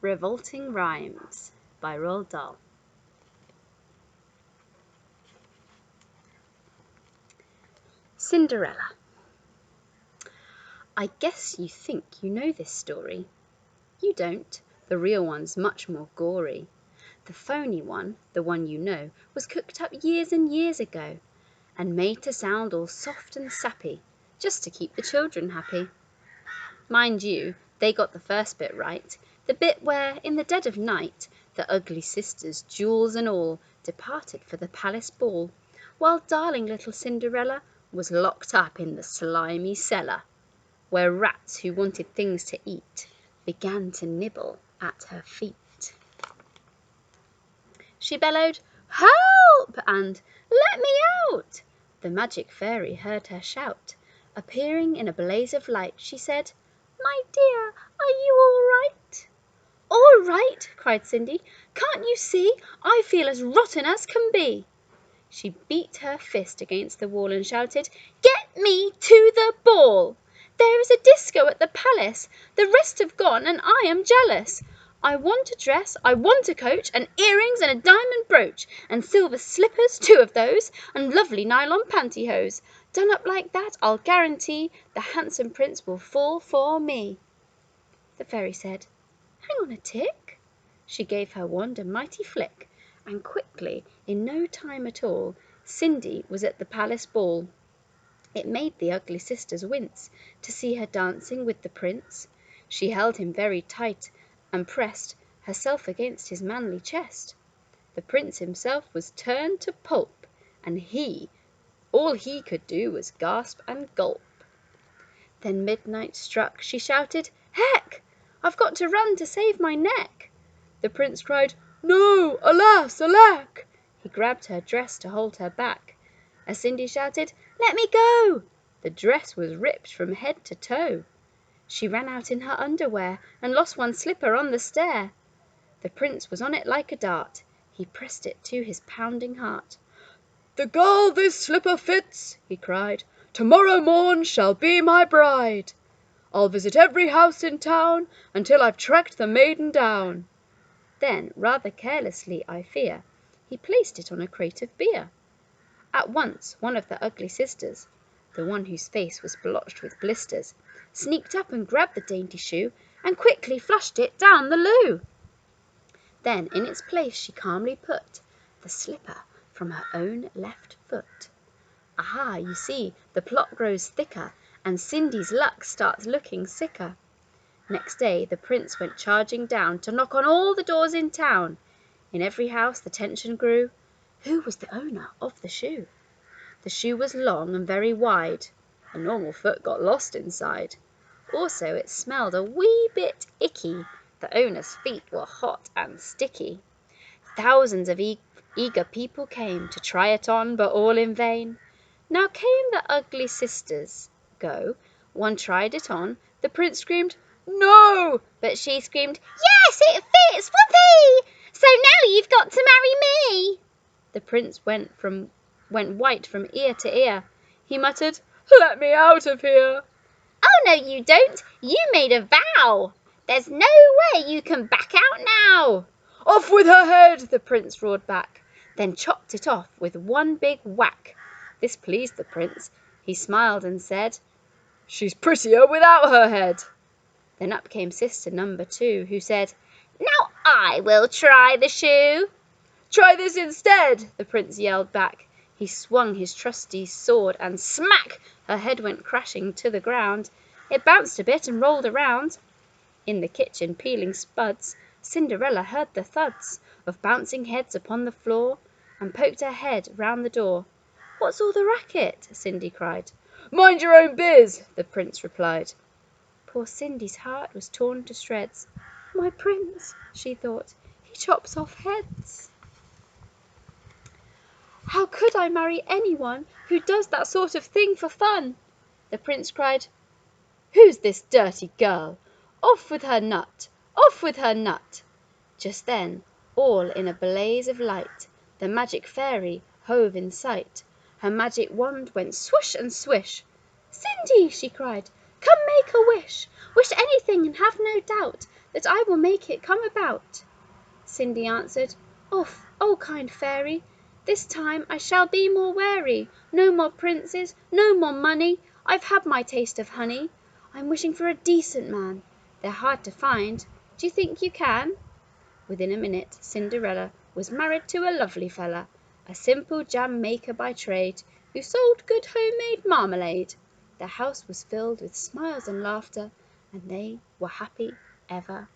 Revolting Rhymes by Roald Dahl. Cinderella. I guess you think you know this story. You don't. The real one's much more gory. The phony one, the one you know, was cooked up years and years ago and made to sound all soft and sappy, just to keep the children happy. Mind you, they got the first bit right, the bit where, in the dead of night, the ugly sisters, jewels and all, departed for the palace ball, while darling little Cinderella was locked up in the slimy cellar, where rats who wanted things to eat began to nibble at her feet. She bellowed, "Help!" and "Let me out!" The magic fairy heard her shout. Appearing in a blaze of light, she said, "My dear, are you all right?" "All right!" cried Cindy. "Can't you see I feel as rotten as can be?" She beat her fist against the wall and shouted, "Get me to the ball! There is a disco at the palace. The rest have gone and I am jealous. I want a dress, I want a coach, and earrings and a diamond brooch, and silver slippers, 2 of those, and lovely nylon pantyhose. Done up like that, I'll guarantee the handsome prince will fall for me." The fairy said, "Hang on a tick." She gave her wand a mighty flick, and quickly, in no time at all, Cindy was at the palace ball. It made the ugly sisters wince to see her dancing with the prince. She held him very tight and pressed herself against his manly chest. The prince himself was turned to pulp, and all he could do was gasp and gulp. Then midnight struck. She shouted, "Heck! I've got to run to save my neck." The prince cried, "No, alas, alack!" He grabbed her dress to hold her back. As Cindy shouted, "Let me go!" the dress was ripped from head to toe. She ran out in her underwear and lost one slipper on the stair. The prince was on it like a dart. He pressed it to his pounding heart. "The girl this slipper fits," he cried, "tomorrow morn shall be my bride. I'll visit every house in town until I've tracked the maiden down." Then, rather carelessly, I fear, he placed it on a crate of beer. At once one of the ugly sisters, the one whose face was blotched with blisters, sneaked up and grabbed the dainty shoe and quickly flushed it down the loo. Then in its place she calmly put the slipper from her own left foot. Aha, you see, the plot grows thicker, and Cindy's luck starts looking sicker. Next day the prince went charging down to knock on all the doors in town. In every house the tension grew. Who was the owner of the shoe? The shoe was long and very wide. A normal foot got lost inside. Also it smelled a wee bit icky. The owner's feet were hot and sticky. Thousands of eager people came to try it on, but all in vain. Now came the ugly sisters. Go. One tried it on. The prince screamed, "No!" But she screamed, "Yes, it fits, whoopee! So now you've got to marry me." The prince went white from ear to ear. He muttered, "Let me out of here." "Oh, no, you don't. You made a vow. There's no way you can back out now." "Off with her head!" the prince roared back, then chopped it off with one big whack. This pleased the prince. He smiled and said, "She's prettier without her head." Then up came sister number 2, who said, "Now I will try the shoe." "Try this instead!" the prince yelled back. He swung his trusty sword, and smack! Her head went crashing to the ground. It bounced a bit and rolled around. In the kitchen, peeling spuds, Cinderella heard the thuds of bouncing heads upon the floor, and poked her head round the door. "What's all the racket?" Cindy cried. "Mind your own biz," the prince replied. Poor Cindy's heart was torn to shreds. "My prince," she thought, "he chops off heads. How could I marry anyone who does that sort of thing for fun?" The prince cried, "Who's this dirty girl? Off with her nut! Off with her nut!" Just then, all in a blaze of light, the magic fairy hove in sight. Her magic wand went swoosh and swish. "Cindy!" she cried, Come, make a wish. Wish anything and have no doubt that I will make it come about." Cindy answered, "Oh, kind fairy, this time I shall be more wary. No more princes, no more money. I've had my taste of honey. I'm wishing for a decent man. They're hard to find. Do you think you can?" Within a minute Cinderella was married to a lovely fella, a simple jam maker by trade, who sold good home-made marmalade. Their house was filled with smiles and laughter, and they were happy ever